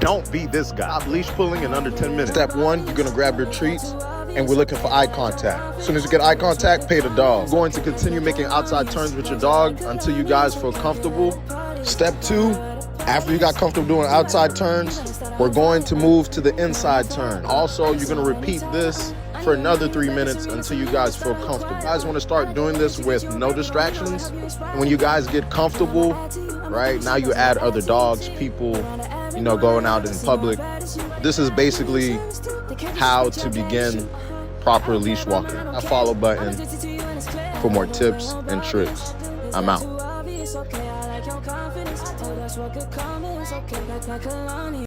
don't be this guy. Stop leash pulling in under 10 minutes. Step 1, you're gonna grab your treats, and we're looking for eye contact. As soon as you get eye contact, pay the dog. You're going to continue making outside turns with your dog until you guys feel comfortable. Step 2, after you got comfortable doing outside turns, we're going to move to the inside turn. Also, you're gonna repeat this for another 3 minutes until you guys feel comfortable. You guys wanna start doing this with no distractions. And when you guys get comfortable, right, now you add other dogs, people, you know, going out in public. This is basically how to begin proper leash walking. A follow button for more tips and tricks. I'm out.